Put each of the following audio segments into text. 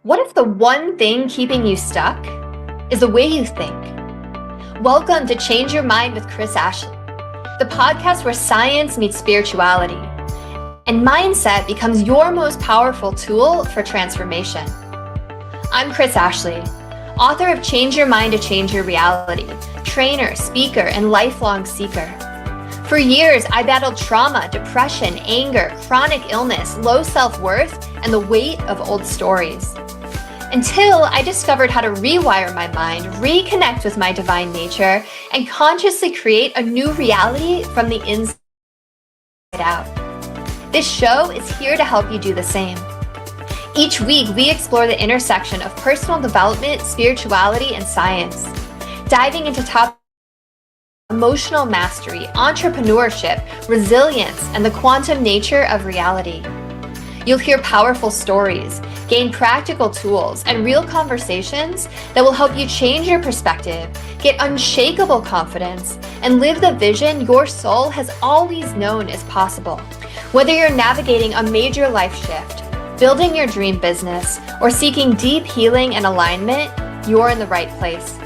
What if the one thing keeping you stuck is the way you think? Welcome to Change Your Mind with Chris Ashley, the podcast where science meets spirituality and mindset becomes your most powerful tool for transformation. I'm Chris Ashley, author of Change Your Mind to Change Your Reality, trainer, speaker, and lifelong seeker. For years, I battled trauma, depression, anger, chronic illness, low self-worth, and the weight of old stories. Until I discovered how to rewire my mind, reconnect with my divine nature, and consciously create a new reality from the inside out. This show is here to help you do the same. Each week, we explore the intersection of personal development, spirituality, and science, diving into topics emotional mastery, entrepreneurship, resilience, and the quantum nature of reality. You'll hear powerful stories, gain practical tools, and real conversations that will help you change your perspective, get unshakable confidence, and live the vision your soul has always known is possible. Whether you're navigating a major life shift, building your dream business, or seeking deep healing and alignment, you're in the right place.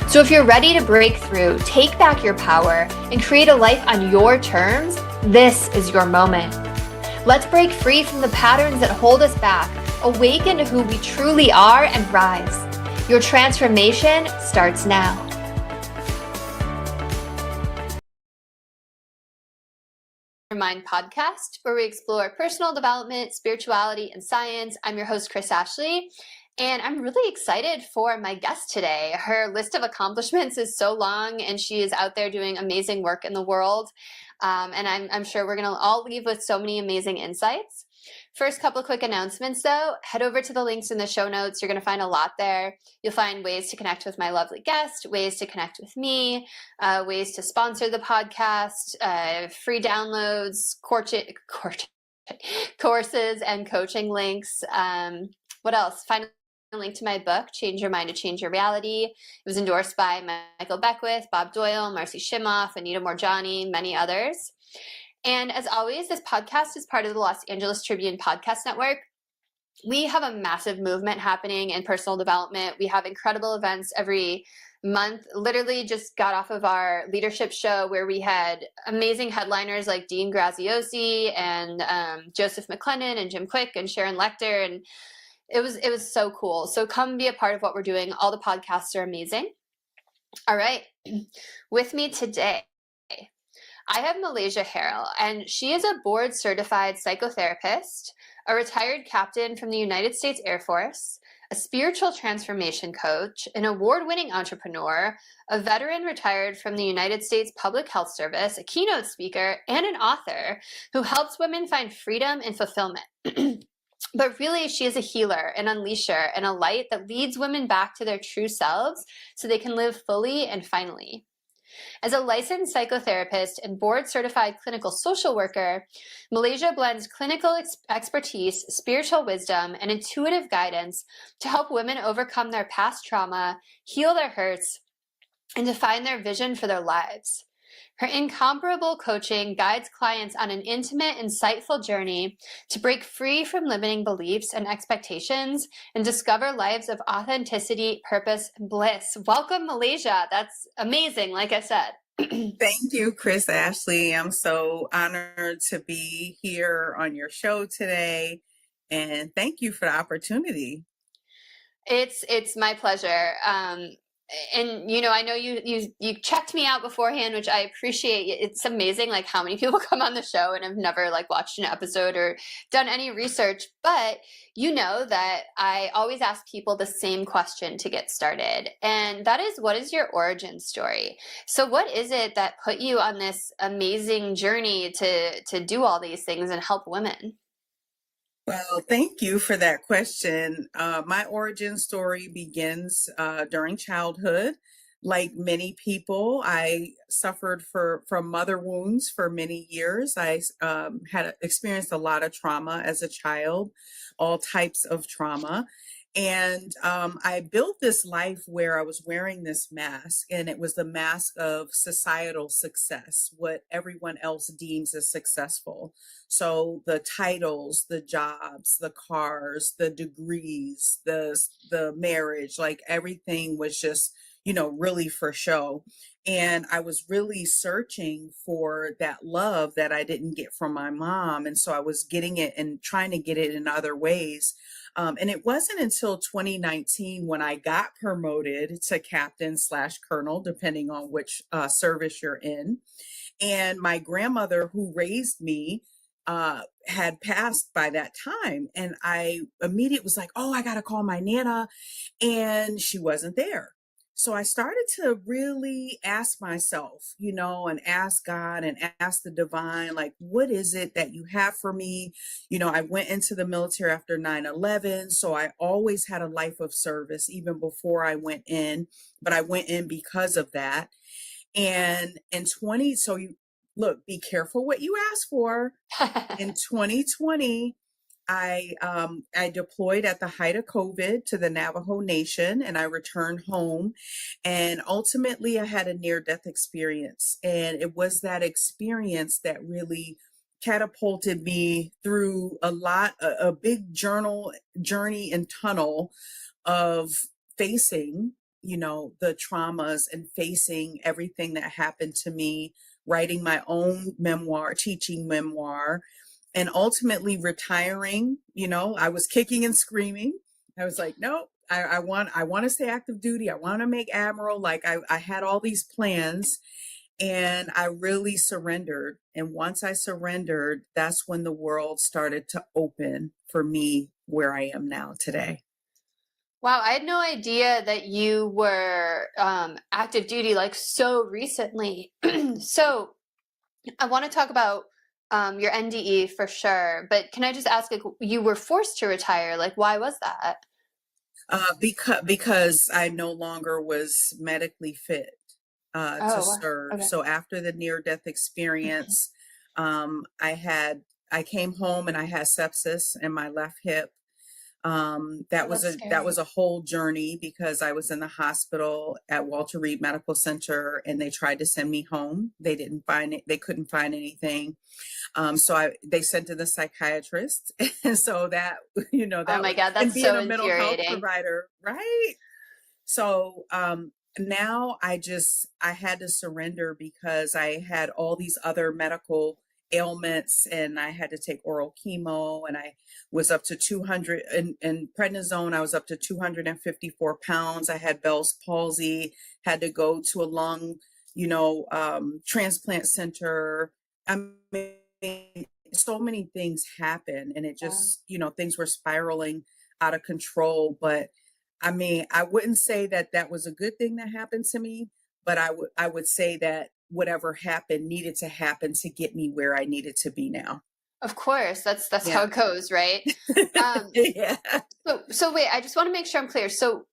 So if you're ready to break through, take back your power, and create a life on your terms, this is your moment. Let's break free from the patterns that hold us back, awaken to who we truly are, and rise. Your transformation starts now. Your Mind podcast, where we explore personal development, spirituality, and science. I'm your host, Chris Ashley. And I'm really excited for my guest today. Her list of accomplishments is so long, and she is out there doing amazing work in the world. And I'm sure we're going to all leave with so many amazing insights. First, couple of quick announcements though. Head over to the links in the show notes. You're going to find a lot there. You'll find ways to connect with my lovely guest, ways to connect with me, ways to sponsor the podcast, free downloads, courses, and coaching links. What else? Find a link to my book, Change Your Mind to Change Your Reality. It was endorsed by Michael Beckwith, Bob Doyle, Marcy Shimoff, Anita Morjani, many others. And as always, this podcast is part of the Los Angeles Tribune Podcast Network. We have a massive movement happening in personal development. We have incredible events every month. Literally just got off of our leadership show where we had amazing headliners like Dean Graziosi and Joseph McClendon and Jim Quick and Sharon Lecter, and it was so cool. So come be a part of what we're doing. All the podcasts are amazing. All right. With me today, I have Malaysia Harrell, and she is a board certified psychotherapist, a retired captain from the United States Air Force, a spiritual transformation coach, an award-winning entrepreneur, a veteran retired from the United States Public Health Service, a keynote speaker, and an author who helps women find freedom and fulfillment. But really, she is a healer, an unleasher, and a light that leads women back to their true selves so they can live fully and finally. As a licensed psychotherapist and board-certified clinical social worker, Malaysia blends clinical expertise, spiritual wisdom, and intuitive guidance to help women overcome their past trauma, heal their hurts, and define their vision for their lives. Her incomparable coaching guides clients on an intimate, insightful journey to break free from limiting beliefs and expectations and discover lives of authenticity, purpose, and bliss. Welcome, Malaysia. That's amazing, like I said. Thank you, Chris Ashley. I'm so honored to be here on your show today, and thank you for the opportunity. It's my pleasure. And I know you checked me out beforehand, which I appreciate. It's amazing like how many people come on the show and have never like watched an episode or done any research, but you know that I always ask people the same question to get started, and that is, what is your origin story? So what is it that put you on this amazing journey to do all these things and help women? Well, thank you for that question. My origin story begins during childhood. Like many people, I suffered from mother wounds for many years. I had experienced a lot of trauma as a child, all types of trauma. And I built this life where I was wearing this mask, and it was the mask of societal success, what everyone else deems as successful. So the titles, the jobs, the cars, the degrees, the marriage, like everything was just, really for show. And I was really searching for that love that I didn't get from my mom. And so I was getting it and trying to get it in other ways. And it wasn't until 2019 when I got promoted to captain/colonel, depending on which service you're in. And my grandmother, who raised me, had passed by that time. And I immediately was like, oh, I got to call my Nana. And she wasn't there. So I started to really ask myself, and ask God and ask the divine, like, what is it that you have for me? I went into the military after 9/11. So I always had a life of service even before I went in, but I went in because of that. And in 20, so you look, be careful what you ask for. In 2020, I deployed at the height of COVID to the Navajo Nation, and I returned home. And ultimately, I had a near-death experience, and it was that experience that really catapulted me through a big journey and tunnel of facing, the traumas and facing everything that happened to me, writing my own memoir, teaching memoir, and ultimately retiring. I was kicking and screaming. I was like, nope, I want to stay active duty. I want to make admiral. Like I had all these plans, and I really surrendered. And once I surrendered, that's when the world started to open for me where I am now today. Wow, I had no idea that you were active duty like so recently. So I want to talk about your NDE for sure, but can I just ask, like, you were forced to retire? Like, why was that? Because I no longer was medically fit to Oh, wow. serve. Okay. So after the near-death experience, I came home and I had sepsis in my left hip. Oh, that's That scary. was a whole journey because I was in the hospital at Walter Reed Medical Center, and they tried to send me home. They didn't find it. They couldn't find anything. So they sent to the psychiatrist. And so that, Oh that my was, God, and that's being so a mental health infuriating. provider, right? So now I had to surrender because I had all these other medical ailments, and I had to take oral chemo, and I was up to 200 in prednisone. I was up to 254 pounds. I had Bell's palsy, had to go to a lung, transplant center. I mean, so many things happened, and it Wow. just, things were spiraling out of control. But I mean, I wouldn't say that that was a good thing that happened to me, but I would say that whatever happened needed to happen to get me where I needed to be now. Of course, that's how Yeah. it goes, right? Um, Yeah. so wait, I just want to make sure I'm clear. So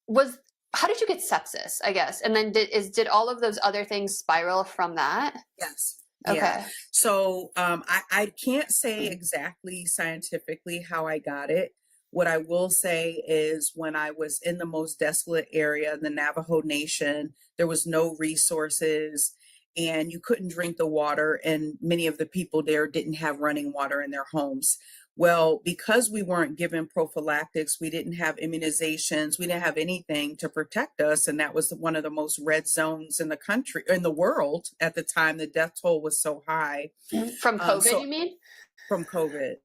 was how did you get sepsis, I guess? And then did all of those other things spiral from that? Yes. Yeah. Okay. So I can't say exactly scientifically how I got it. What I will say is when I was in the most desolate area, the Navajo Nation, there was no resources, and you couldn't drink the water, and many of the people there didn't have running water in their homes. Well, because we weren't given prophylactics, we didn't have immunizations, we didn't have anything to protect us. And that was one of the most red zones in the country, in the world at the time. The death toll was so high. From COVID, So you mean? from COVID.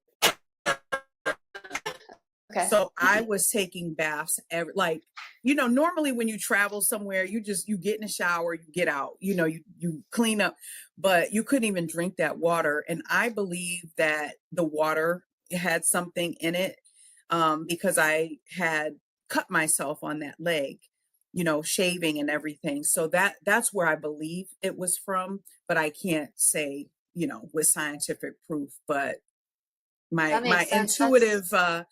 Okay. So I was taking baths like, normally when you travel somewhere, you get in the shower, you get out, you clean up, but you couldn't even drink that water. And I believe that the water had something in it, because I had cut myself on that leg, shaving and everything. So that's where I believe it was from, but I can't say, with scientific proof. But my That my makes sense. That's intuitive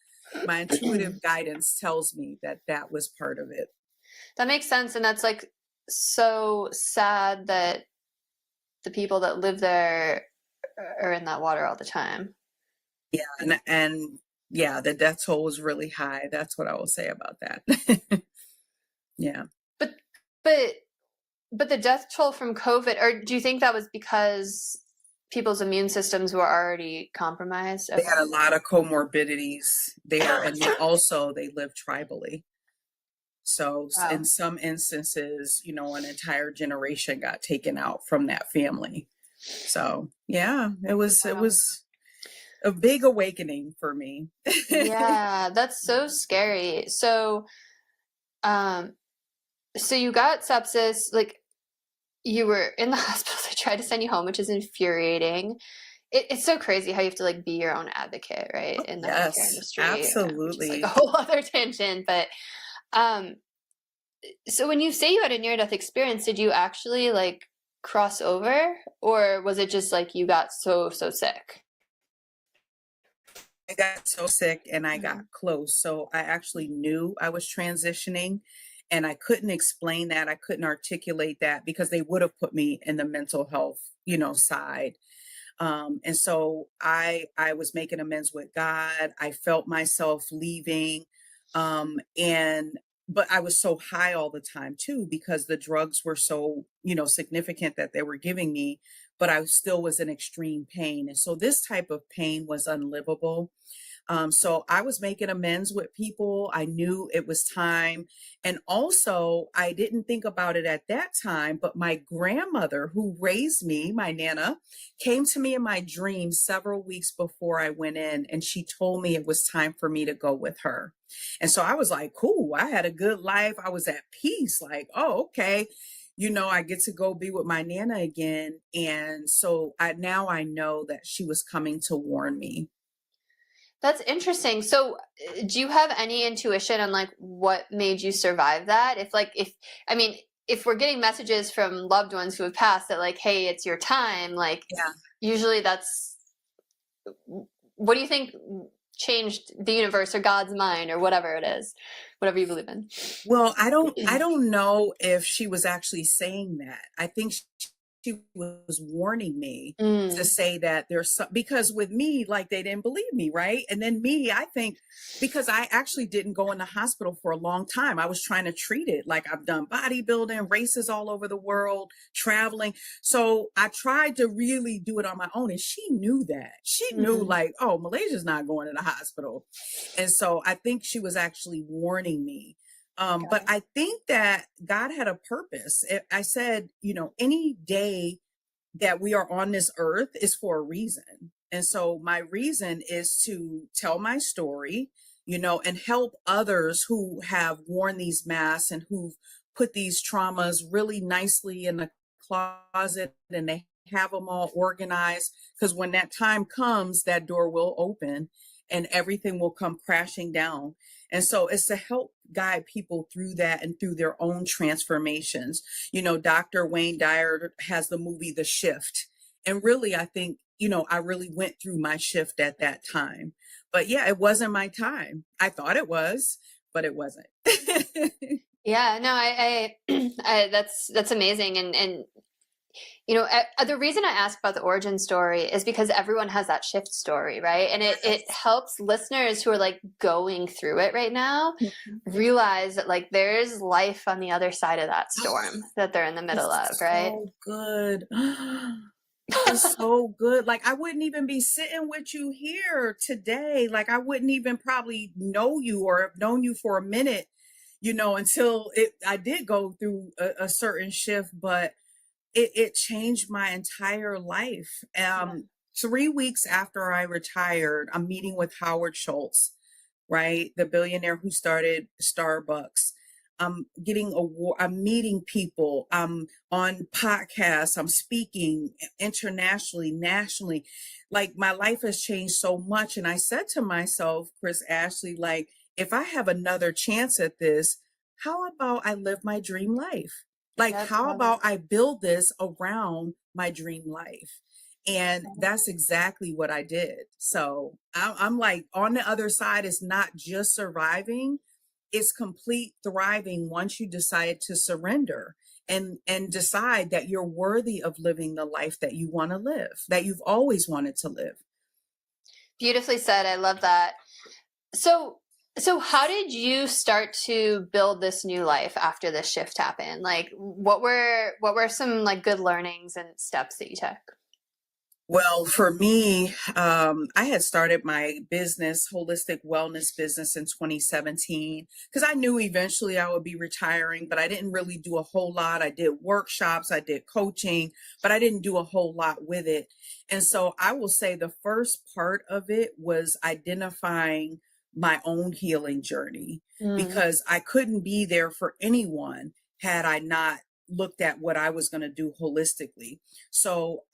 my intuitive guidance tells me that that was part of it. that makes sense, and that's like so sad that the people that live there are in that water all the time. Yeah, and yeah, the death toll was really high. That's what I will say about that. Yeah. But but but the death toll from COVID, or do you think that was because people's immune systems were already compromised? They Okay. had a lot of comorbidities there, and then also they lived tribally. So in Wow. some instances, an entire generation got taken out from that family. So yeah, it Wow. was a big awakening for me. Yeah, that's so scary. Um, so you got sepsis, like you were in the hospital. They tried to send you home, which is infuriating. It's so crazy how you have to like be your own advocate, right, in the healthcare Yes, industry, which is like a absolutely. whole other tangent. But um, so when you say you had a near-death experience, did you actually like cross over, or was it just like you got so sick? I got so sick and I got Mhm. close. So I actually knew I was transitioning and I couldn't explain that. I couldn't articulate that because they would have put me in the mental health, side. And so I was making amends with God. I felt myself leaving. And but I was so high all the time too, because the drugs were so, significant that they were giving me, but I still was in extreme pain. And so this type of pain was unlivable. So I was making amends with people. I knew it was time. And also, I didn't think about it at that time, but my grandmother, who raised me, my Nana, came to me in my dream several weeks before I went in, and she told me it was time for me to go with her. And so I was like, cool, I had a good life. I was at peace. Like, oh, okay. I get to go be with my Nana again. And so now I know that she was coming to warn me. That's interesting. So, do you have any intuition on like what made you survive that? If I mean, if we're getting messages from loved ones who have passed that like, hey, it's your time, like Yeah. usually that's what do you think changed the universe or God's mind or whatever it is, whatever you believe in? Well, I don't know if she was actually saying that. I think she was warning me to Mm, say that there's some, because with me, like they didn't believe me, right? And then me, I think because I actually didn't go in the hospital for a long time. I was trying to treat it like I've done bodybuilding, races all over the world, traveling. So I tried to really do it on my own. And she knew that. She knew mm, like, oh, Malaysia's not going to the hospital. And so I think she was actually warning me. got But it. I think that God had a purpose. I said, any day that we are on this earth is for a reason. And so my reason is to tell my story, and help others who have worn these masks and who've put these traumas really nicely in the closet and they have them all organized. Because when that time comes, that door will open and everything will come crashing down. And so it's to help guide people through that and through their own transformations. Dr. Wayne Dyer has the movie The Shift. And really, I think, I really went through my shift at that time. But yeah, it wasn't my time. I thought it was, but it wasn't. Yeah, no, that's amazing, and the reason I ask about the origin story is because everyone has that shift story, right? And it Yes. helps listeners who are like going through it right now realize that like there's life on the other side of that storm that they're in the middle It's of, right? so good. It's so good. Like I wouldn't even be sitting with you here today. Like I wouldn't even probably know you or have known you for a minute, until I did go through a certain shift, but it changed my entire life. Yeah. 3 weeks after I retired, I'm meeting with Howard Schultz, right? The billionaire who started Starbucks. I'm getting award. I'm meeting people. I'm on podcasts. I'm speaking internationally, nationally. Like my life has changed so much. And I said to myself, Chris Ashley, like, if I have another chance at this, how about I live my dream life? Like, Yep, how love it. about I build this around my dream life? And Love it. that's exactly what I did. So I'm like, on the other side, it's not just surviving, it's complete thriving once you decide to surrender and decide that you're worthy of living the life that you want to live, that you've always wanted to live. Beautifully said. I love that. So, so how did you start to build this new life after this shift happened? Like, what were some like good learnings and steps that you took? Well, for me, I had started my business, holistic wellness business in 2017, because I knew eventually I would be retiring, but I didn't really do a whole lot. I did workshops, I did coaching, but I didn't do a whole lot with it. And so I will say the first part of it was identifying my own healing journey, Mm. because I couldn't be there for anyone had I not looked at what I was going to do holistically. So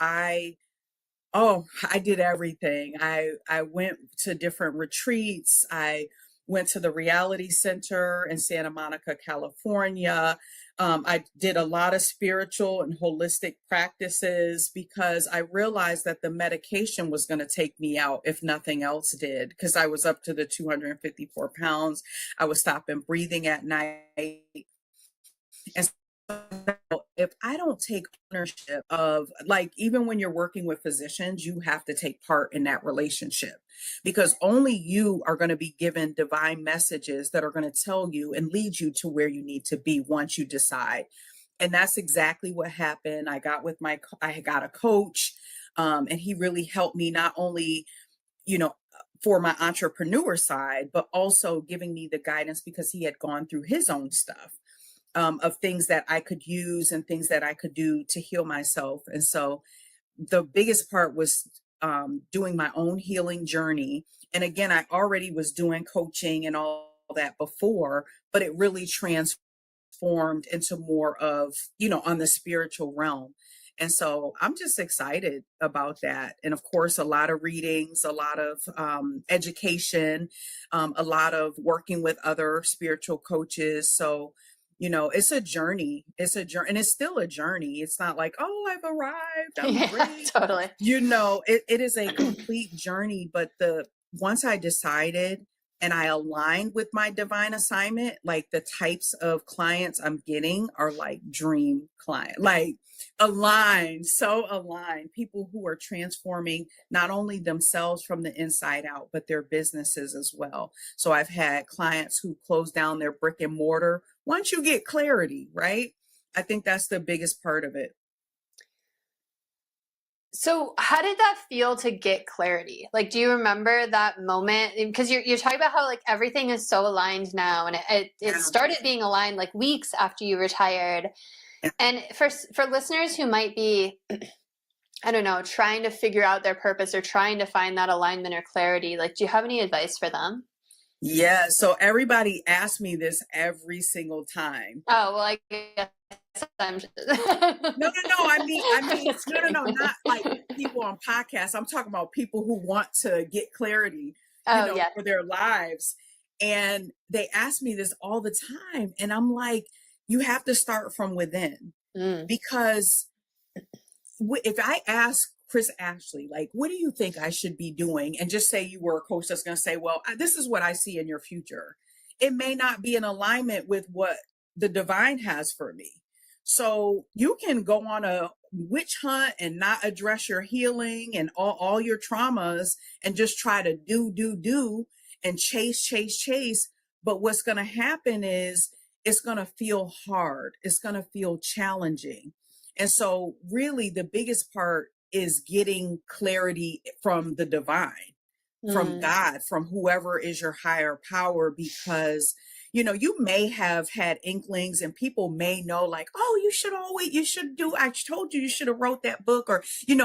Oh, I did everything. I went to different retreats. I went to the reality center in Santa Monica, California. I did a lot of spiritual and holistic practices because I realized that the medication was going to take me out if nothing else did, because I was up to the 254 pounds. I was stopping breathing at night. And so if I don't take ownership of, like, even when you're working with physicians, you have to take part in that relationship, because only you are going to be given divine messages that are going to tell you and lead you to where you need to be once you decide. And that's exactly what happened. I got a coach, and he really helped me not only, you know, for my entrepreneur side, but also giving me the guidance because he had gone through his own stuff, of things that I could use and things that I could do to heal myself. And so the biggest part was doing my own healing journey. And again, I already was doing coaching and all that before, but it really transformed into more of, on the spiritual realm. And so I'm just excited about that. And of course, a lot of readings, a lot of education, a lot of working with other spiritual coaches. So, it's a journey. It's a journey, and it's still a journey. It's not like, oh, I've arrived, I'm Yeah, great. totally. It is a complete journey. But once I decided and I aligned with my divine assignment, like, the types of clients I'm getting are like dream client, like aligned, so aligned, people who are transforming not only themselves from the inside out, but their businesses as well. So I've had clients who close down their brick and mortar once you get clarity, right? I think that's the biggest part of it. So, how did that feel to get clarity? Like, do you remember that moment? Because you're talking about how like everything is so aligned now, and it Yeah. started being aligned like weeks after you retired. And for listeners who might be, I don't know, trying to figure out their purpose or trying to find that alignment or clarity, like, do you have any advice for them? Yeah. So everybody asks me this every single time. Oh well, I guess I'm. No, no, no. Just No, no, kidding. no. Not like people on podcasts. I'm talking about people who want to get clarity, Oh yeah. for their lives. And they ask me this all the time. And I'm like, you have to start from within, Mm. because if I ask Chris Ashley, like, what do you think I should be doing? And just say you were a coach that's going to say, well, this is what I see in your future. It may not be in alignment with what the divine has for me. So you can go on a witch hunt and not address your healing and all your traumas and just try to do and chase. But what's going to happen is it's going to feel hard. It's going to feel challenging. And so, really, the biggest part is getting clarity from the divine, from Mm. God, from whoever is your higher power, because you may have had inklings and people may know, like, oh, you should do, I told you should have wrote that book, or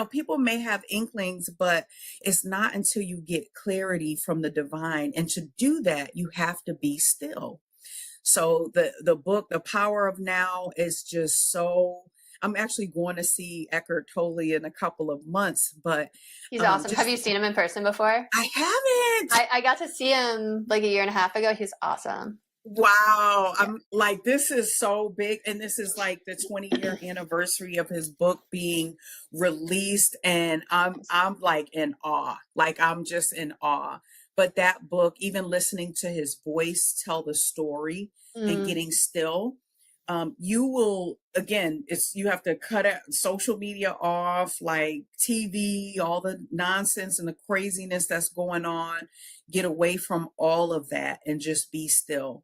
people may have inklings, but it's not until you get clarity from the divine. And to do that, you have to be still. So the book, The Power of Now, is just so. I'm actually going to see Eckhart Tolle in a couple of months, but He's awesome. Have just you seen him in person before? I haven't. I got to see him like a year and a half ago. He's awesome. Wow, Yeah. I'm like, this is so big, and this is like the 20-year anniversary of his book being released, and I'm like in awe. Like, I'm just in awe. But that book, even listening to his voice tell the story and Mm. getting still, You will, again, you have to cut out social media off, like TV, all the nonsense and the craziness that's going on. Get away from all of that and just be still.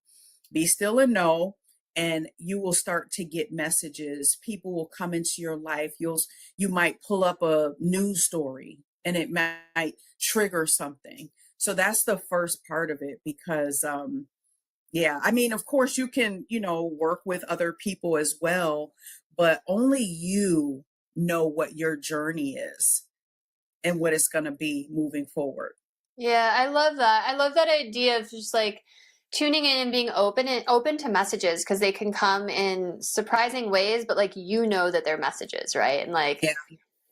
Be still and know, and you will start to get messages. People will come into your life. You might pull up a news story and it might trigger something. So that's the first part of it, because yeah, I mean, of course you can, work with other people as well, but only you know what your journey is and what it's going to be moving forward. Yeah, I love that. I love that idea of just like tuning in and being open to messages, because they can come in surprising ways, but like that they're messages, right? And like Yeah,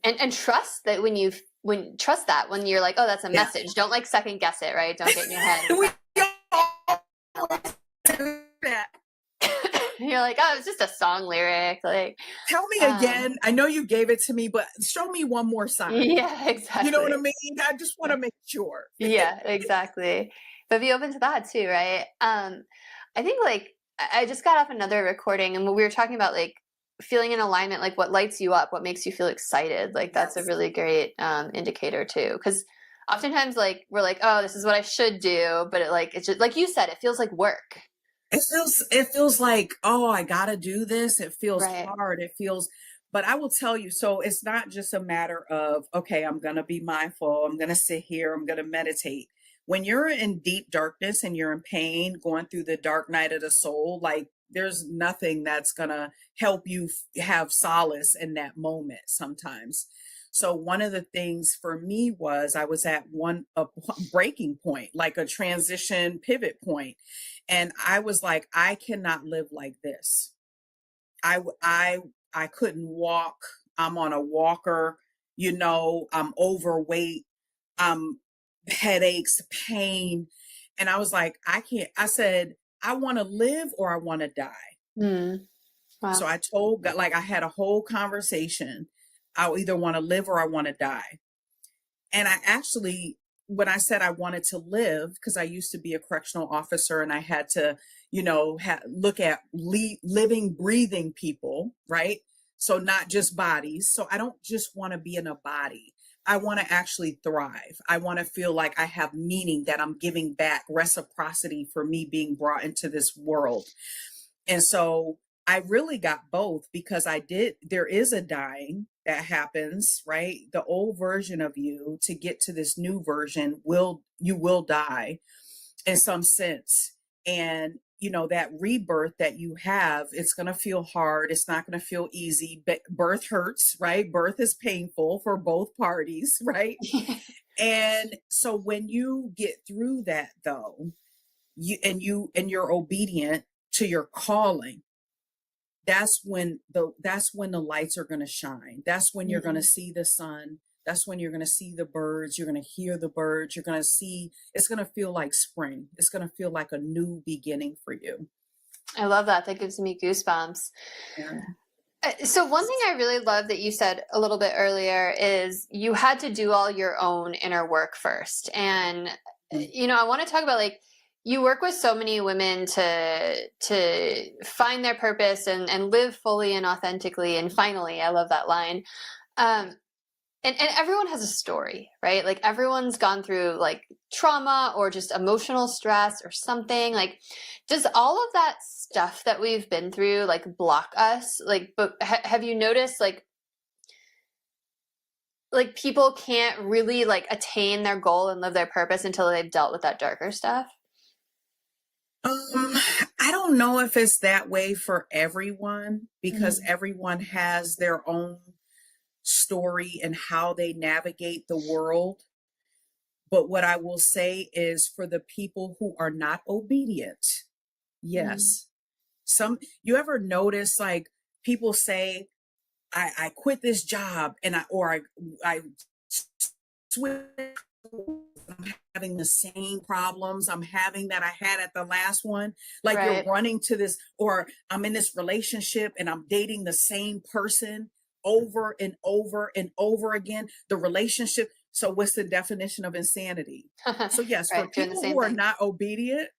and trust that trust that when you're like, oh, that's a yeah. message. Don't like second guess it, right? Don't get in your head. We always do that. You're like, oh, it's just a song lyric. Like, Tell me again. I know you gave it to me, but show me one more sign. yeah, exactly. You know what I mean? I just want to make sure. Yeah, exactly. But be open to that too, right? I think like I just got off another recording, and we were talking about like feeling in alignment, like what lights you up, what makes you feel excited. Like that's a Yes. really great indicator too, because oftentimes like we're like, oh, this is what I should do, but it's just like you said, it feels like work. It feels like, oh, I gotta do this. It feels Right. hard. But I will tell you, so it's not just a matter of, okay, I'm gonna be mindful, I'm gonna sit here, I'm gonna meditate. When you're in deep darkness and you're in pain, going through the dark night of the soul, like there's nothing that's gonna help you have solace in that moment sometimes. So one of the things for me was I was at a breaking point, like a transition pivot point, and I was like, I cannot live like this. I couldn't walk. I'm on a walker, I'm overweight, I'm headaches, pain. And I was like, I can't. I said, I want to live or I want to die. Mm. So Wow. I told God, like I had a whole conversation. I either want to live or I want to die. And I actually, when I said I wanted to live, because I used to be a correctional officer and I had to, look at living, breathing people, right? So not just bodies. So I don't just want to be in a body. I want to actually thrive. I want to feel like I have meaning, that I'm giving back, reciprocity for me being brought into this world. And so I really got both, because there is a dying that happens, right? The old version of you, to get to this new version, you will die in some sense. And that rebirth that you have, it's going to feel hard. It's not going to feel easy, but birth hurts, right? Birth is painful for both parties, right? And so when you get through that though, you're obedient to your calling, that's when the lights are going to shine. That's when you're going to see the sun. That's when you're going to see the birds. You're going to hear the birds. You're going to see, it's going to feel like spring. It's going to feel like a new beginning for you. I love that. That gives me goosebumps. Yeah. So one thing I really love that you said a little bit earlier is you had to do all your own inner work first. And, I want to talk about like, you work with so many women to find their purpose and live fully and authentically. And finally, I love that line. And everyone has a story, right? Like everyone's gone through like trauma or just emotional stress or something. Like, does all of that stuff that we've been through like block us? Like, but have you noticed like people can't really like attain their goal and live their purpose until they've dealt with that darker stuff? I don't know if it's that way for everyone, because everyone has their own story and how they navigate the world. But what I will say is, for the people who are not obedient, yes. You ever notice like people say, I quit this job and I switch, I'm having the same problems I'm having that I had at the last one. Like you're Right. running to this, or I'm in this relationship and I'm dating the same person over and over and over again. The relationship. So what's the definition of insanity? So yes, for Right. Doing the people same who are thing. not obedient,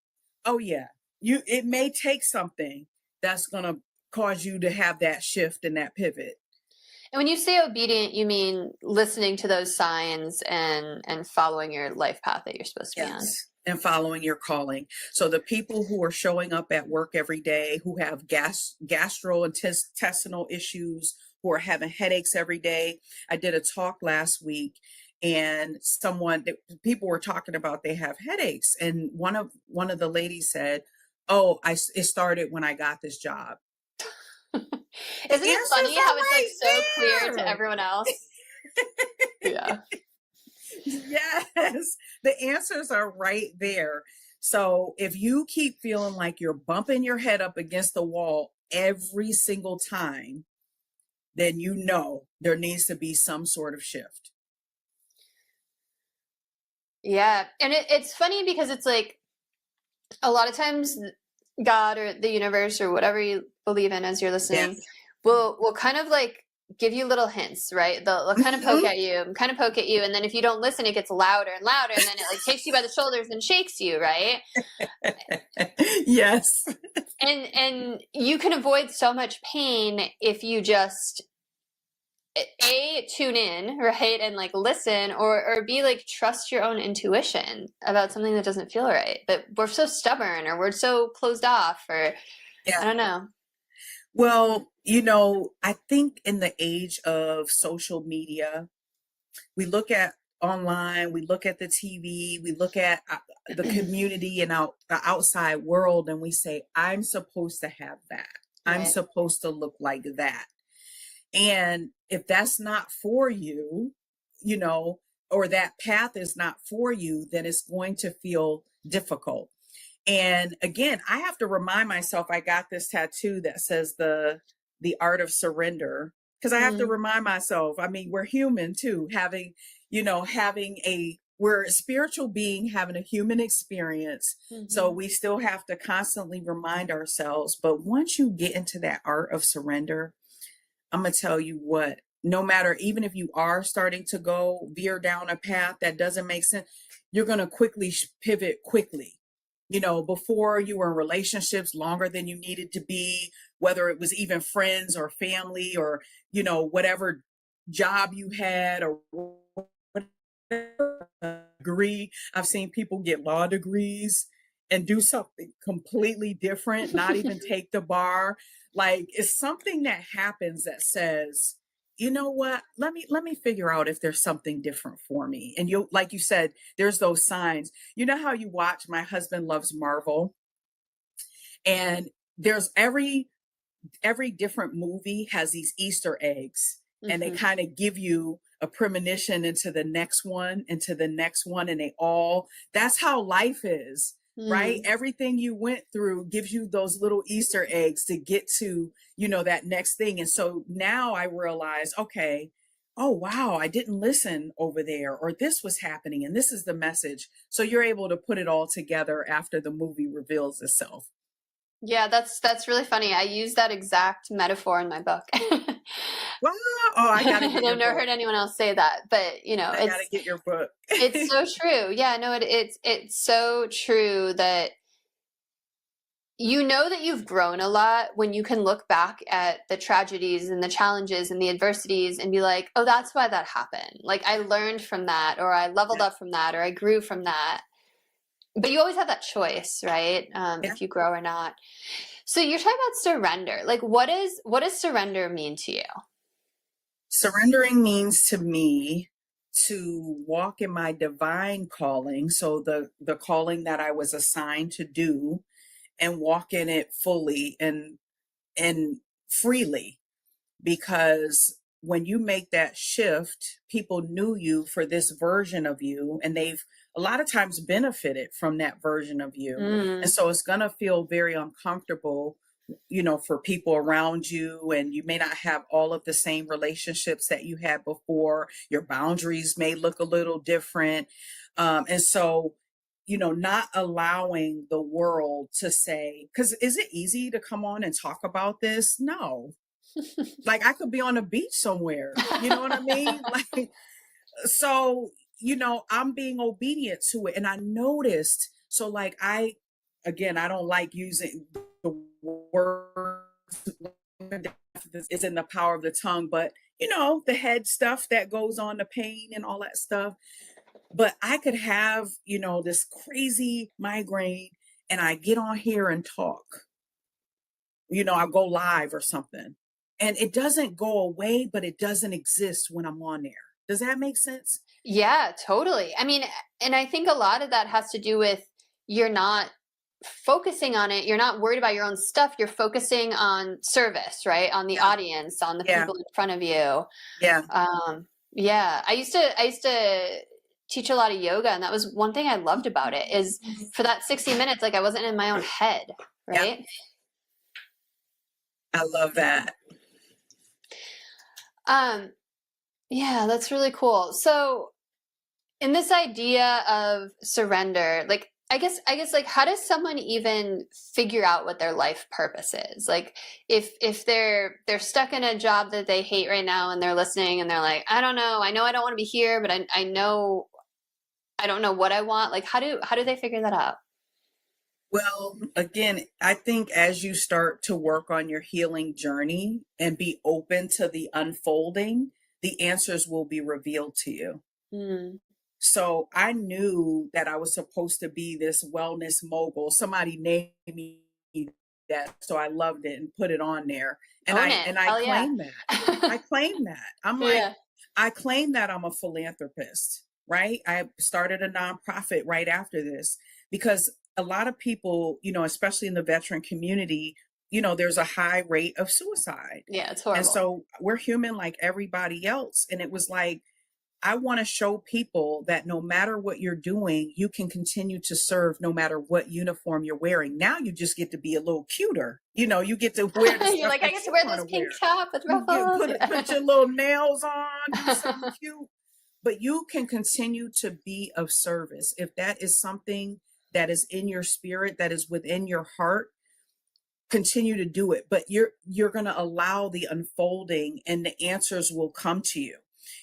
oh yeah, it may take something that's gonna cause you to have that shift and that pivot. And when you say obedient, you mean listening to those signs and following your life path that you're supposed to be on. Yes. And following your calling. So the people who are showing up at work every day, who have gastrointestinal issues, who are having headaches every day. I did a talk last week, and people were talking about they have headaches, and one of the ladies said, "Oh, it started when I got this job." Isn't it funny how it's like so clear to everyone else? Yeah. Yes, the answers are right there. So if you keep feeling like you're bumping your head up against the wall every single time, then you know there needs to be some sort of shift. Yeah. And it's funny because it's like a lot of times God or the universe or whatever you believe in as you're listening Yes. will kind of like give you little hints, right? They'll kind of poke at you, and then if you don't listen, it gets louder and louder, and then it like takes you by the shoulders and shakes you, right? Yes. And you can avoid so much pain if you just tune in, right, and like listen, or B, like trust your own intuition about something that doesn't feel right. But we're so stubborn, or we're so closed off, or Yeah. I don't know. Well, I think in the age of social media, we look at online, we look at the TV, we look at the community and the outside world, and we say, I'm supposed to have that. I'm Right. supposed to look like that. And if that's not for you, or that path is not for you, then it's going to feel difficult. And again, I have to remind myself, I got this tattoo that says the art of surrender, because I have to remind myself, I mean, we're human too, we're a spiritual being having a human experience. So we still have to constantly remind ourselves. But once you get into that art of surrender, I'm going to tell you what, no matter, even if you are starting to veer down a path that doesn't make sense, you're going to quickly pivot quickly. Before you were in relationships longer than you needed to be, whether it was even friends or family or, whatever job you had or whatever degree. I've seen people get law degrees and do something completely different, not even take the bar. Like, it's something that happens that says, you know what, let me figure out if there's something different for me. And like you said, there's those signs. You know how you watch, my husband loves Marvel, and there's every different movie has these Easter eggs, and they kind of give you a premonition into the next one, and that's how life is. Right? Everything you went through gives you those little Easter eggs to get to, that next thing. And so now I realize, okay, oh, wow, I didn't listen over there, or this was happening, and this is the message. So you're able to put it all together after the movie reveals itself. Yeah, that's really funny. I use that exact metaphor in my book. Wow. Oh, I gotta get your I've never book. heard anyone else say that, but I gotta get your book. It's so true. Yeah, no, it's so true that that you've grown a lot when you can look back at the tragedies and the challenges and the adversities and be like, oh, that's why that happened. Like, I learned from that, or I leveled up from that, or I grew from that. But you always have that choice, right? If you grow or not. So you're talking about surrender. Like, what does surrender mean to you? Surrendering means to me to walk in my divine calling. So the calling that I was assigned to do, and walk in it fully and freely. Because when you make that shift, people knew you for this version of you, and they've a lot of times benefited from that version of you. And so it's going to feel very uncomfortable, for people around you, and you may not have all of the same relationships that you had before. Your boundaries may look a little different. And so, not allowing the world to say, because is it easy to come on and talk about this? No. Like, I could be on a beach somewhere, you know what I mean? Like, so, I'm being obedient to it. And I noticed, so like, I don't like using the word is in the power of the tongue, but you know, the head stuff that goes on, the pain and all that stuff. But I could have, you know, this crazy migraine and I get on here and talk, you know, I'll go live or something. And it doesn't go away, but it doesn't exist when I'm on there. Does that make sense? Yeah, totally. I mean, and I think a lot of that has to do with you're not focusing on it. You're not worried about your own stuff. You're focusing on service, right? On the Yeah. audience, on the Yeah. people in front of you. Yeah. Yeah, I used to teach a lot of yoga, and that was one thing I loved about it is for that 60 minutes, like I wasn't in my own head, Yeah. right? I love that. Yeah, that's really cool. So in this idea of surrender, like I guess like how does someone even figure out what their life purpose is? Like if they're stuck in a job that they hate right now and they're listening and they're like, I don't know, I know I don't want to be here, but I know I don't know what I want. Like how do they figure that out? Well, again, I think as you start to work on your healing journey and be open to the unfolding, the answers will be revealed to you. Mm. So I knew that I was supposed to be this wellness mogul. Somebody named me that, so I loved it and put it on there. And Own I it. and I Hell yeah. claim that. I claim that. I'm like, Yeah. I claim that I'm a philanthropist, right? I started a nonprofit right after this because a lot of people, you know, especially in the veteran community, you know, there's a high rate of suicide. Yeah, it's And horrible. so we're human like everybody else. And it was like, I want to show people that no matter what you're doing, you can continue to serve no matter what uniform you're wearing. Now you just get to be a little cuter. You know, you get to wear the You're stuff like, I that get to you wear want this to pink wear. top with You get ruffles. put your little nails on, do something cute, but you can continue to be of service. If that is something that is in your spirit, that is within your heart, continue to do it. But you're going to allow the unfolding and the answers will come to you.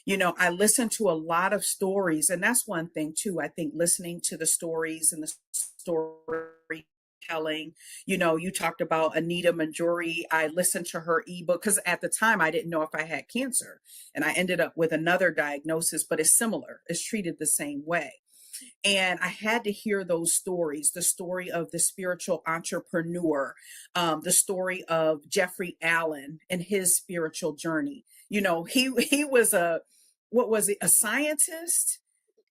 You know, I listen to a lot of stories, and that's one thing too. I think listening to the stories and the storytelling, you know, you talked about Anita Manjuri. I listened to her ebook because at the time I didn't know if I had cancer, and I ended up with another diagnosis, but it's similar. It's treated the same way. And I had to hear those stories, the story of the spiritual entrepreneur, the story of Jeffrey Allen and his spiritual journey. You know, he was what was it, a scientist?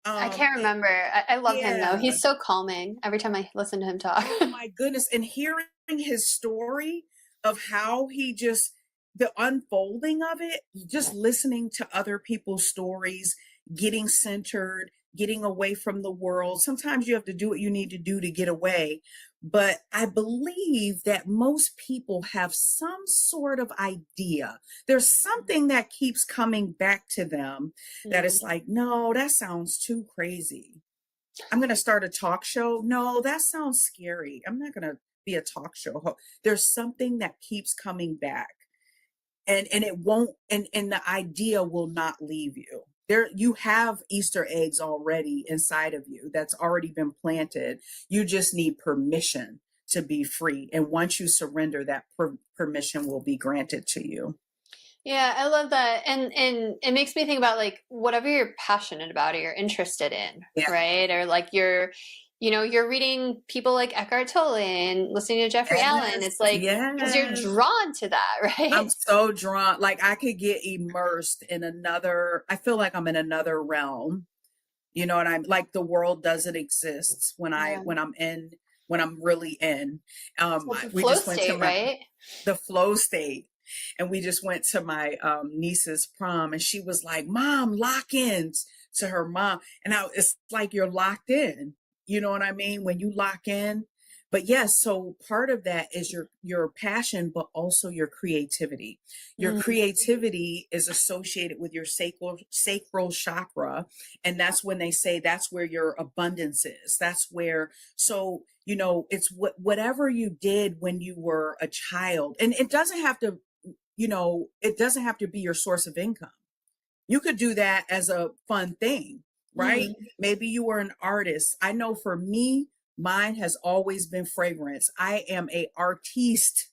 I can't remember. I love him though. Yeah. He's so calming every time I listen to him talk. Oh my goodness. And hearing his story of how he just, the unfolding of it, just listening to other people's stories, getting centered, getting away from the world. Sometimes you have to do what you need to do to get away. But I believe that most people have some sort of idea. There's something that keeps coming back to them that Mm. is like, no, that sounds too crazy. I'm going to start a talk show. No, that sounds scary. I'm not going to be a talk show host. There's something that keeps coming back and it won't, and the idea will not leave you. There, you have Easter eggs already inside of you that's already been planted. You just need permission to be free. And once you surrender, that permission will be granted to you. Yeah, I love that. And it makes me think about like whatever you're passionate about or you're interested in, Yeah. right? Or like you're reading people like Eckhart Tolle and listening to Jeffrey Allen. Yes. It's like because you're Yes. drawn to that, I'm right? so drawn. Like I could get immersed in another, I feel like I'm in another realm. You know what I'm like the world doesn't exist Yeah. when I'm really in. Well, it's a We flow just went to state, my right? the flow state. And we just went to my niece's prom and she was like, Mom, lock in to her mom. And it's like you're locked in. You know what I mean? When you lock in. But yes, so part of that is your passion, but also your creativity. Your Mm. creativity is associated with your sacral chakra. And that's when they say that's where your abundance is. That's where, so you know, it's whatever you did when you were a child. And it doesn't have to, you know, it doesn't have to be your source of income. You could do that as a fun thing, right? Mm. Maybe you were an artist. I know for me, mine has always been fragrance. I am a artiste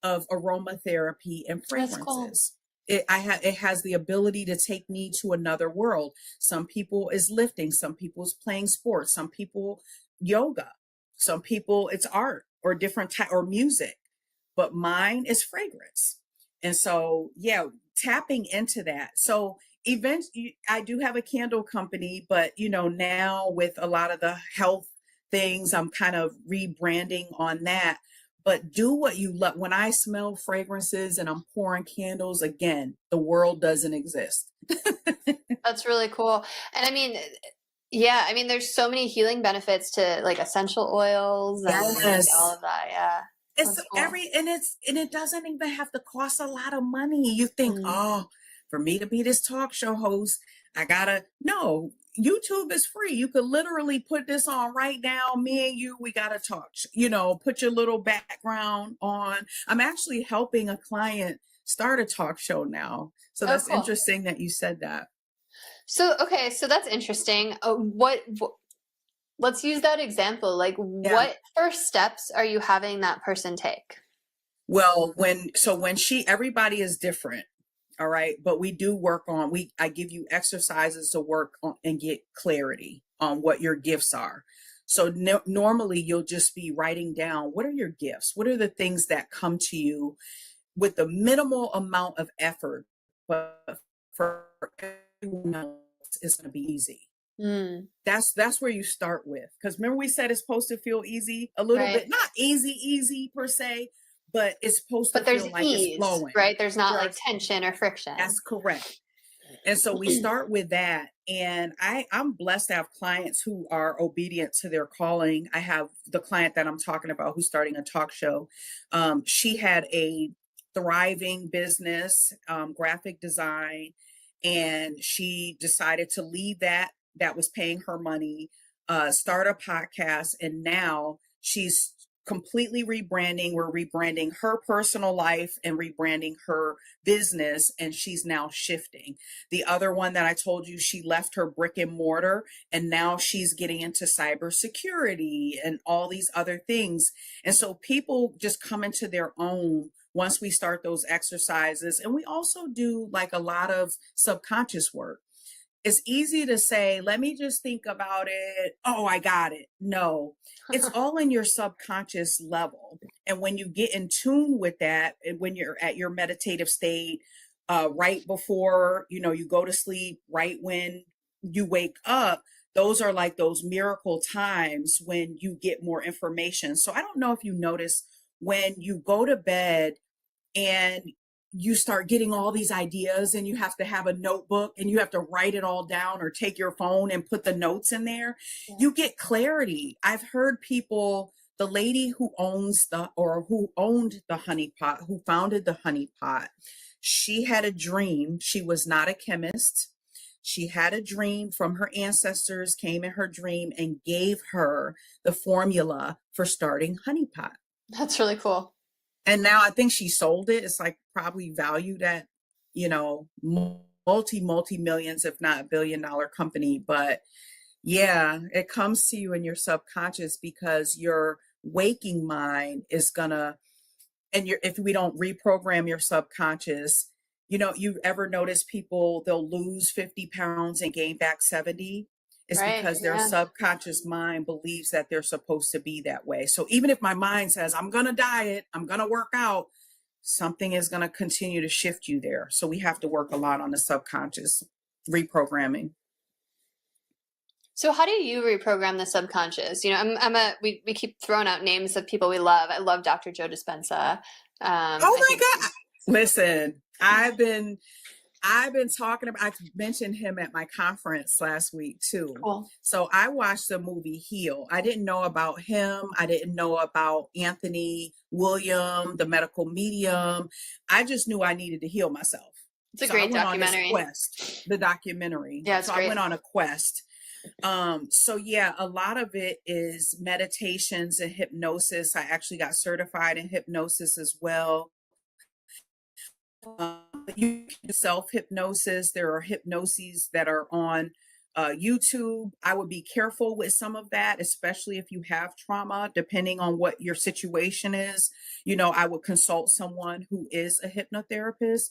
of aromatherapy and That's cool. fragrances. It has the ability to take me to another world. Some people is lifting, some people is playing sports, some people yoga, some people it's art or different type or music, but mine is fragrance. And so, yeah, tapping into that. So, eventually, I do have a candle company, but now with a lot of the health things, I'm kind of rebranding on that. But do what you love. When I smell fragrances and I'm pouring candles, again, the world doesn't exist. That's really cool. And I mean, yeah, I mean, there's so many healing benefits to like essential oils and like all Yes. of that. Yeah, It's that's cool. and it doesn't even have to cost a lot of money. You think, Mm. oh, for me to be this talk show host, I gotta no. YouTube is free. You could literally put this on right now. Me and you, we gotta talk. Put your little background on. I'm actually helping a client start a talk show now. So Oh, that's cool. interesting that you said that. So, okay, so that's interesting. Let's use that example. Like, Yeah. what first steps are you having that person take? Well, when she everybody is different, all right, but we do work on we I give you exercises to work on and get clarity on what your gifts are. So normally you'll just be writing down what are your gifts? What are the things that come to you with the minimal amount of effort, but for everyone else it's going to be easy. Mm, That's where you start with, because remember we said it's supposed to feel easy a little right. bit, not easy per se, but it's supposed to But there's feel like it's ease, flowing. right? There's not like There's tension or friction. That's correct. And so we start with that. And I'm blessed to have clients who are obedient to their calling. I have the client that I'm talking about who's starting a talk show. She had a thriving business, graphic design, and she decided to leave that was paying her money, start a podcast, and now she's completely rebranding. We're rebranding her personal life and rebranding her business, and she's now shifting. The other one that I told you, she left her brick and mortar and now she's getting into cybersecurity and all these other things. And so people just come into their own once we start those exercises. And we also do like a lot of subconscious work. It's easy to say, let me just think about it. Oh, I got it. No, it's all in your subconscious level. And when you get in tune with that, and when you're at your meditative state, right before, you go to sleep, right when you wake up, those are like those miracle times when you get more information. So I don't know if you notice when you go to bed and you start getting all these ideas and you have to have a notebook and you have to write it all down or take your phone and put the notes in there, Yeah. you get clarity. I've heard people, the lady who who owned the honey pot, who founded the honey pot, she had a dream. She was not a chemist. She had a dream from her ancestors, came in her dream and gave her the formula for starting honey pot. That's really cool. And now I think she sold it. It's like probably valued at, multi millions, if not $1 billion company. But yeah, it comes to you in your subconscious because your waking mind is gonna, if we don't reprogram your subconscious, you ever notice people, they'll lose 50 pounds and gain back 70? It's Right. because their Yeah. subconscious mind believes that they're supposed to be that way. So even if my mind says, I'm going to diet, I'm going to work out, something is going to continue to shift you there. So we have to work a lot on the subconscious reprogramming. So how do you reprogram the subconscious? We keep throwing out names of people we love. I love Dr. Joe Dispenza. Oh I my think God. Listen, I've been talking about, I mentioned him at my conference last week too. cool. So I watched the movie Heal. I didn't know about him. I didn't know about Anthony William, the medical medium. I just knew I needed to heal myself. It's a So I great went on this documentary. quest, the documentary. Yeah, it's So I great. went on a quest. So yeah, a lot of it is meditations and hypnosis. I actually got certified in hypnosis as well. You can self hypnosis. There are hypnoses that are on YouTube. I would be careful with some of that, especially if you have trauma, depending on what your situation is. I would consult someone who is a hypnotherapist.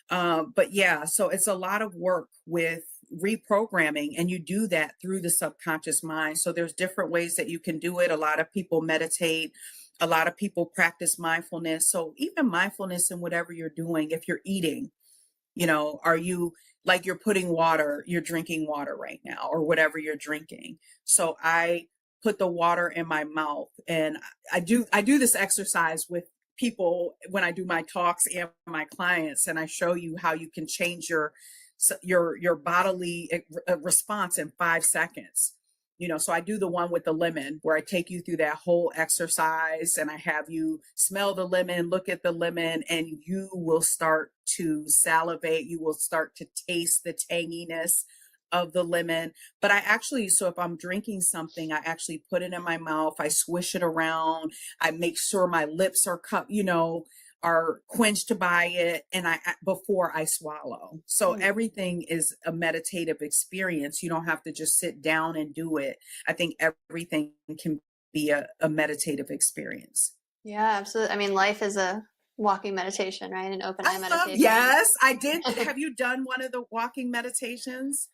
But yeah, so it's a lot of work with reprogramming, and you do that through the subconscious mind. So there's different ways that you can do it. A lot of people meditate. A lot of people practice mindfulness. So even mindfulness in whatever you're doing, if you're eating, are you, like, you're putting water, you're drinking water right now, or whatever you're drinking. So I put the water in my mouth, and I do this exercise with people when I do my talks and my clients, and I show you how you can change your bodily response in 5 seconds. So I do the one with the lemon, where I take you through that whole exercise, and I have you smell the lemon, look at the lemon, and you will start to salivate. You will start to taste the tanginess of the lemon. But so if I'm drinking something, I actually put it in my mouth, I swish it around, I make sure my lips are are quenched by it, and before I swallow. So everything is a meditative experience. You don't have to just sit down and do it. I think everything can be a meditative experience. Yeah, absolutely. I mean, life is a walking meditation, right? An open eye meditation. Yes, I did. Have you done one of the walking meditations?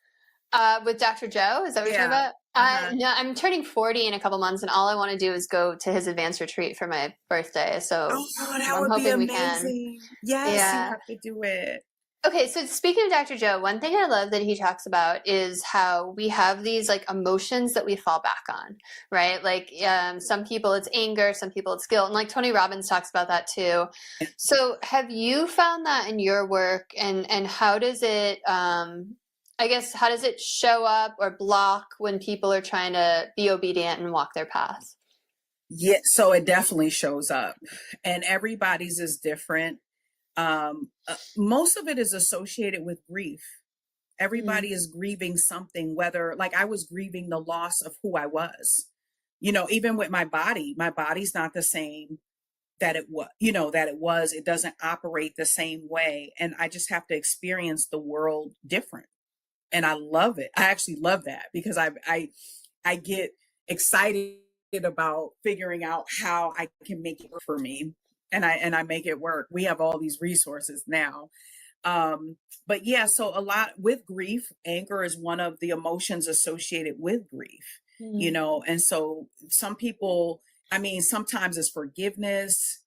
With Dr. Joe, is that what you're talking about? No, I'm turning 40 in a couple months, and all I want to do is go to his advanced retreat for my birthday. So that would be amazing. Yes, you have to do it. Okay, so speaking of Dr. Joe, one thing I love that he talks about is how we have these like emotions that we fall back on, right? Like some people it's anger, some people it's guilt, and like Tony Robbins talks about that too. So have you found that in your work, and how does it I guess, how does it show up or block when people are trying to be obedient and walk their path? Yeah, so it definitely shows up, and everybody's is different. Most of it is associated with grief. Everybody is grieving something, whether, like, I was grieving the loss of who I was. Even with my body's not the same that it was. It doesn't operate the same way, and I just have to experience the world different. And I love it. I actually love that, because I get excited about figuring out how I can make it work for me, and I make it work. We have all these resources now. But yeah, so a lot with grief, anger is one of the emotions associated with grief, and so some people, sometimes it's forgiveness.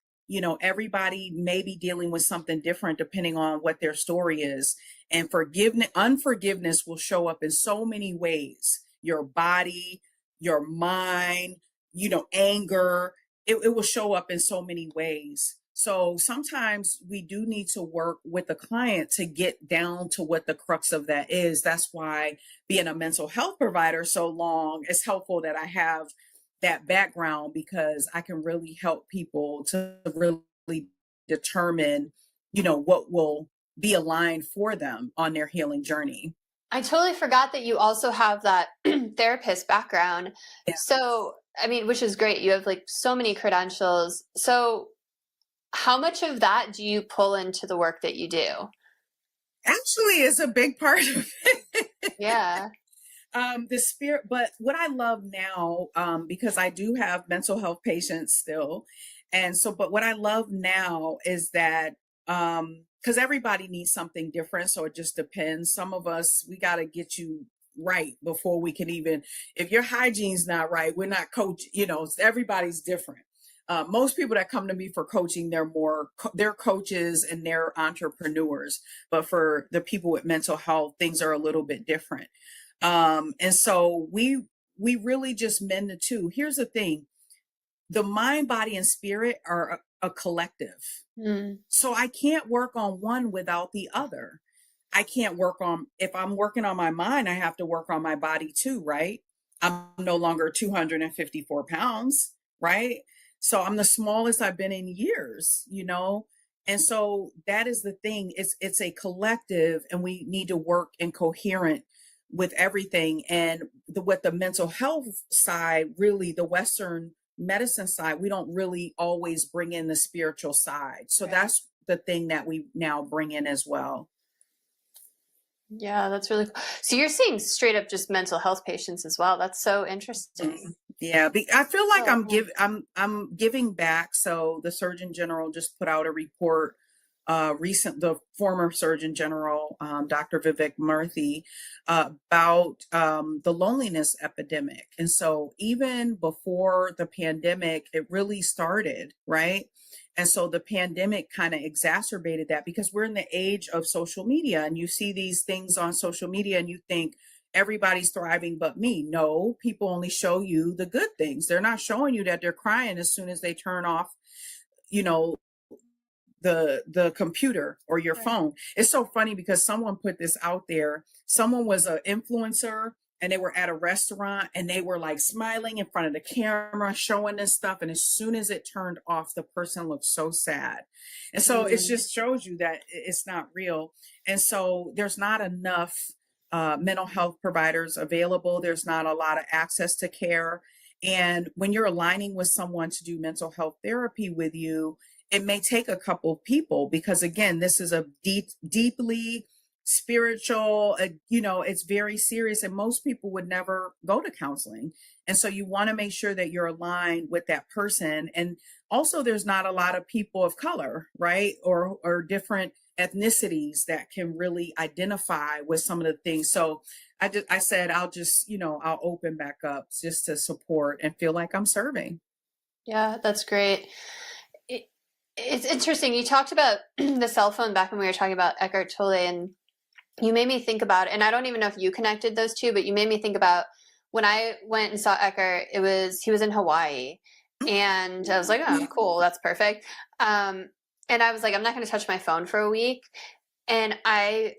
Everybody may be dealing with something different depending on what their story is. And unforgiveness will show up in so many ways. Your body, your mind, anger, it will show up in so many ways. So sometimes we do need to work with the client to get down to what the crux of that is. That's why being a mental health provider so long, it's helpful that I have that background, because I can really help people to really determine, what will be aligned for them on their healing journey. I totally forgot that you also have that therapist background. Yeah. So, which is great. You have like so many credentials. So how much of that do you pull into the work that you do? Actually, it's a big part of it. Yeah. The spirit, but what I love now, because I do have mental health patients still. But what I love now is that, because everybody needs something different. So it just depends. Some of us, we got to get you right before we can even, if your hygiene's not right, we're not everybody's different. Most people that come to me for coaching, they're coaches and they're entrepreneurs. But for the people with mental health, things are a little bit different. And so we really just mend the two. Here's the thing. The mind, body, and spirit are a collective. So I can't work on one without the other. If I'm working on my mind, I have to work on my body too, right? I'm no longer 254 pounds, right? So I'm the smallest I've been in years, And so that is the thing. It's a collective, and we need to work in coherent with everything. And with the mental health side, really the Western medicine side, we don't really always bring in the spiritual side. So that's the thing that we now bring in as well. Yeah, that's really cool. So you're seeing straight up just mental health patients as well. That's so Mhm. interesting. Yeah, I feel like Oh, man. I'm giving back. So the Surgeon General just put out a report. The former Surgeon General, Dr. Vivek Murthy, about the loneliness epidemic. And so even before the pandemic, it really started, right? And so the pandemic kind of exacerbated that because we're in the age of social media, and you see these things on social media and you think everybody's thriving but me. No, people only show you the good things. They're not showing you that they're crying as soon as they turn off, you know, the computer or your Right. phone. It's so funny because someone put this out there. Someone was an influencer and they were at a restaurant and they were like smiling in front of the camera, showing this stuff. And as soon as it turned off, the person looked so sad. And so it Mm. just shows you that it's not real. And so there's not enough mental health providers available. There's not a lot of access to care. And when you're aligning with someone to do mental health therapy with you, it may take a couple of people because again, this is a deeply spiritual, it's very serious, and most people would never go to counseling. And so you want to make sure that you're aligned with that person. And also there's not a lot of people of color, right, or different ethnicities that can really identify with some of the things. So I said I'll just, I'll open back up just to support and feel like I'm serving. Yeah, that's great. It, it's interesting. You talked about the cell phone back when we were talking about Eckhart Tolle, and you made me think about, and I don't even know if you connected those two, but you made me think about when I went and saw Eckhart, he was in Hawaii. And I was like, oh, cool, that's perfect. Um, and I was like, I'm not going to touch my phone for a week. And I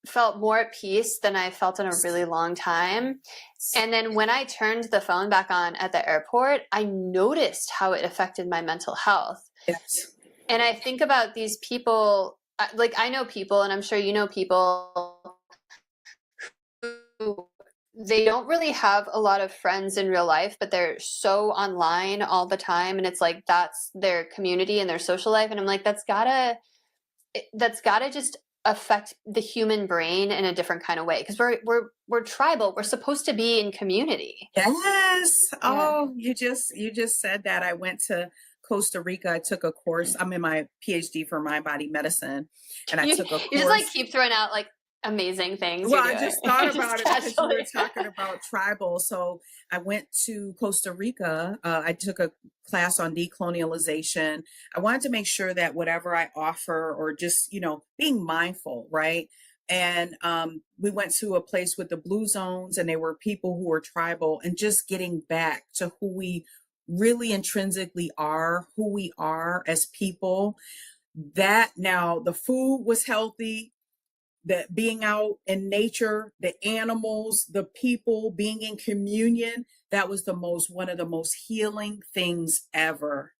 felt more at peace than I felt in a really long time. And then when I turned the phone back on at the airport, I noticed how it affected my mental health. Yes. And I think about these people, like I know people, and I'm sure you know people who they don't really have a lot of friends in real life, but they're so online all the time, and it's like that's their community and their social life. And I'm like, that's gotta just affect the human brain in a different kind of way because we're tribal. We're supposed to be in community. Yes. Yeah. Oh, you just said that. I went to Costa Rica. I took a course. I'm in my PhD for mind body medicine, and I You took a you just like course. keep throwing out like amazing things Well, you're I doing. just thought about Just it because you were casually. talking about tribal. So I went to Costa Rica. I took a class on decolonialization. I wanted to make sure that whatever I offer, or just, being mindful, right? And we went to a place with the blue zones, and there were people who were tribal, and just getting back to who we really intrinsically are, who we are as people. That now the food was healthy, that being out in nature, the animals, the people, being in communion, that was one of the most healing things ever.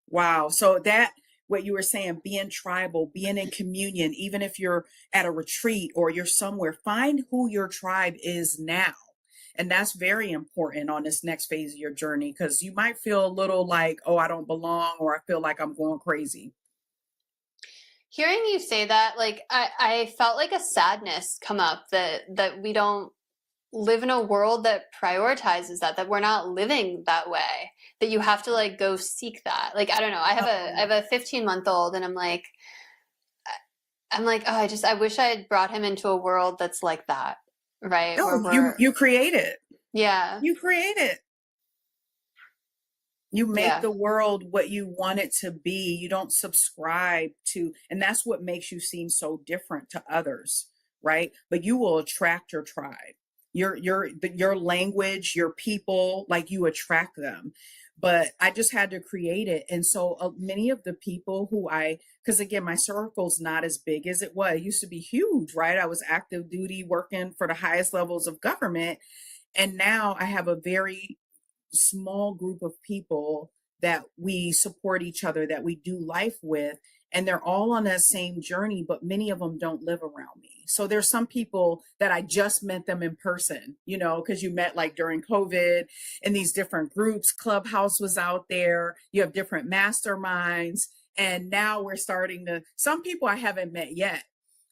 Wow. So that, what you were saying, being tribal, being in communion, even if you're at a retreat or you're somewhere, find who your tribe is now. And that's very important on this next phase of your journey, because you might feel a little like, oh, I don't belong, or I feel like I'm going crazy. Hearing you say that, like I felt like a sadness come up that we don't live in a world that prioritizes that we're not living that way, that you have to like go seek that. Like I don't know. I Oh, have a 15-month-old, and I'm like, oh, I wish I had brought him into a world that's like that, right? Where no, you we're you create it. yeah, You create it. You make yeah. the world what you want it to be. You don't subscribe to, and that's what makes you seem so different to others, right? But you will attract your tribe. Your language, your people, like you attract them. But I just had to create it. And so many of the people because again, my circle's not as big as it was. It used to be huge, right? I was active duty working for the highest levels of government. And now I have a very small group of people that we support each other, that we do life with, and they're all on that same journey, but many of them don't live around me. So there's some people that I just met them in person, because you met like during COVID in these different groups. Clubhouse was out there. You have different masterminds. And now we're starting to, some people I haven't met yet.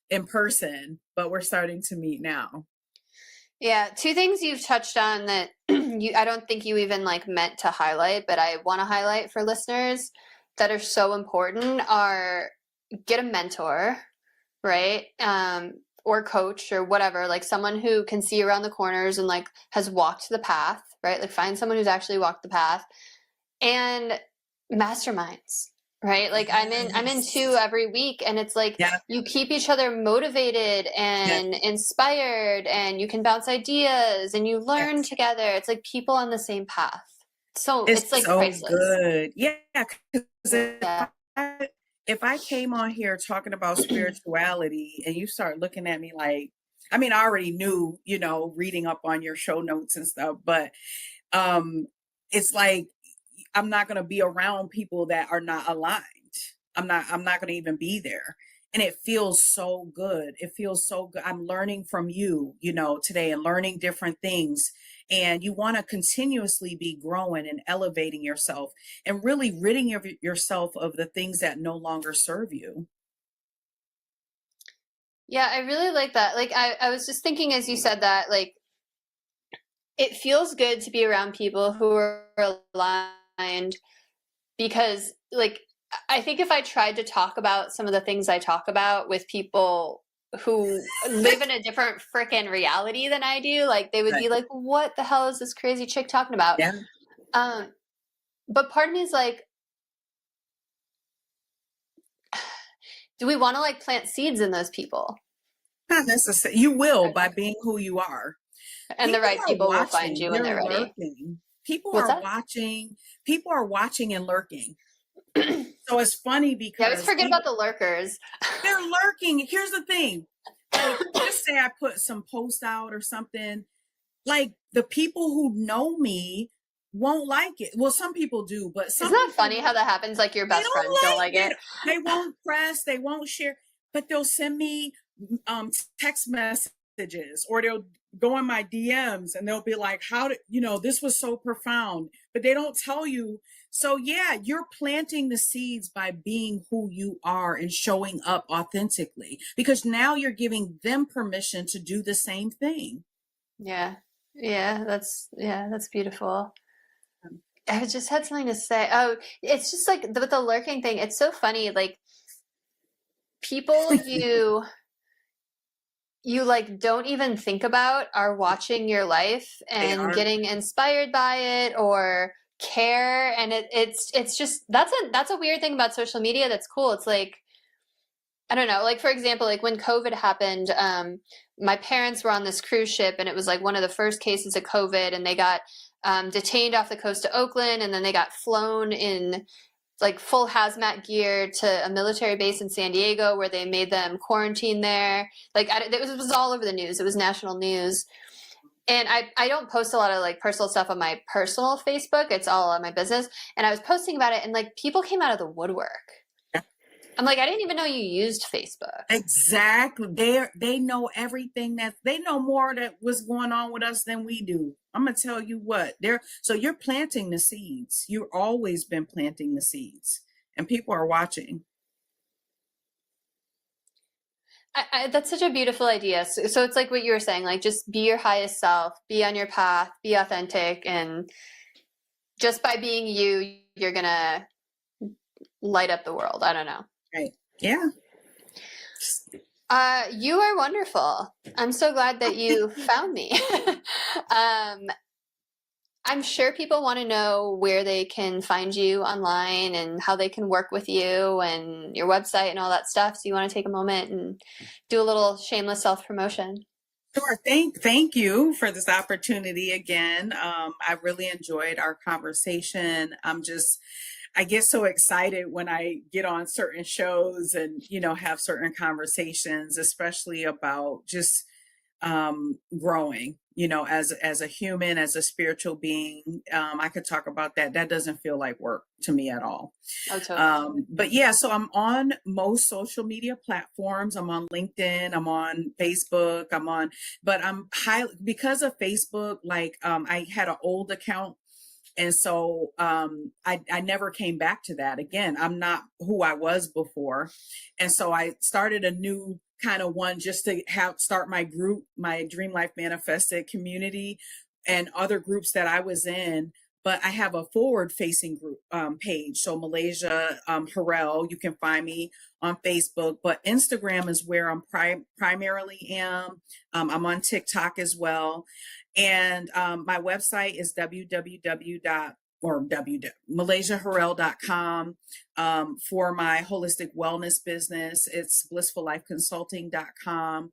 in person, but we're starting to meet now. Yeah, two things you've touched on that I don't think you even like meant to highlight, but I want to highlight for listeners that are so important are get a mentor, right? Or coach or whatever, like someone who can see around the corners and like has walked the path, right? Like find someone who's actually walked the path, and masterminds, right? Like I'm in two Yes. every week, and it's like Yeah. you keep each other motivated Yeah. and inspired, and you can bounce ideas and you learn Yes. together. It's like people on the same path. So It's it's like so priceless. good. Yeah. 'Cause Yeah. if I came on here talking about spirituality and you start looking at me like, I mean, I already knew, reading up on your show notes and stuff, but um, it's like I'm not going to be around people that are not aligned. I'm not going to even be there. And it feels so good. It feels so good. I'm learning from you, today, and learning different things. And you want to continuously be growing and elevating yourself and really ridding yourself of the things that no longer serve you. Yeah, I really like that. Like I was just thinking as you said that, like it feels good to be around people who are aligned, because like I think if I tried to talk about some of the things I talk about with people who live in a different freaking reality than I do, like they would Right. be like, what the hell is this crazy chick talking about? Yeah. Um, but part of me is like, do we want to like plant seeds in those people? Not necessarily. You will by being who you are. And the People right are people will find watching. you when They're they're ready. lurking. People What's are that? watching. People are watching and lurking. So it's funny Yeah, I always because forget about the lurkers. they're lurking. Here's the thing. Like, just say I put some post out or something. Like, the people who know me won't like it. Well, some people do, but some Isn't that people funny how that happens? Like your they best don't friends don't like like it. it. They won't press. They won't share. But they'll send me text messages, or they'll go in my DMs and they'll be like, "How did this was so profound?" But they don't tell you. So yeah, you're planting the seeds by being who you are and showing up authentically, because now you're giving them permission to do the same thing. Yeah. Yeah, that's beautiful. I just had something to say. Oh, it's just like with the lurking thing, it's so funny. Like people you like don't even think about are watching your life They and are. getting inspired by it or care, and it's just that's a weird thing about social media that's cool. It's like I don't know, like for example, like when COVID happened, my parents were on this cruise ship and it was like one of the first cases of COVID, and they got detained off the coast of Oakland, and then they got flown in like full hazmat gear to a military base in San Diego where they made them quarantine there. Like it was all over the news. It was national news. And I don't post a lot of like personal stuff on my personal Facebook. It's all on my business. And I was posting about it, and like people came out of the woodwork. I'm like, I didn't even know you used Facebook. Exactly. They know everything, that they know more that what's going on with us than we do. I'm gonna tell you what. So you're planting the seeds. You've always been planting the seeds. And people are watching. That's such a beautiful idea. So it's like what you were saying, like just be your highest self, be on your path, be authentic, and just by being you, you're gonna light up the world. I don't know. Right. Yeah. You are wonderful. I'm so glad that you found me. um, I'm sure people want to know where they can find you online and how they can work with you and your website and all that stuff. So you want to take a moment and do a little shameless self promotion. Sure. Thank you for this opportunity again. I really enjoyed our conversation. I get so excited when I get on certain shows and, have certain conversations, especially about just growing, as a human, as a spiritual being. I could talk about that. That doesn't feel like work to me at all. Oh, totally. But yeah, so I'm on most social media platforms. I'm on LinkedIn, I'm on Facebook, but I'm high because of Facebook. Like, I had an old account And so I never came back to that again. I'm not who I was before. And so I started a new kind of one just to start my group, my Dream Life Manifested community, and other groups that I was in. But I have a forward facing group page. So Malaysia Harrell, you can find me on Facebook, but Instagram is where I'm primarily am. I'm on TikTok as well. And my website is malaysiaharrell.com. For my holistic wellness business, it's blissfullifeconsulting.com.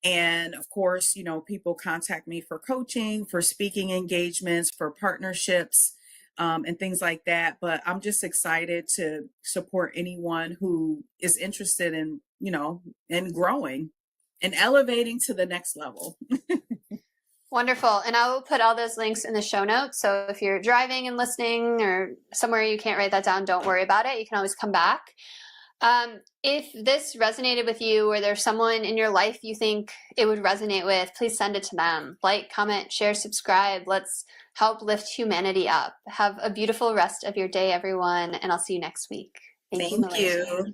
And of course, you know, people contact me for coaching, for speaking engagements, for partnerships, and things like that. But I'm just excited to support anyone who is interested in, you know, in growing and elevating to the next level. Wonderful. And I will put all those links in the show notes. So if you're driving and listening or somewhere you can't write that down, don't worry about it. You can always come back. If this resonated with you or there's someone in your life you think it would resonate with, please send it to them. Like, comment, share, subscribe. Let's help lift humanity up. Have a beautiful rest of your day, everyone. And I'll see you next week. Thank you, Malaysia. You.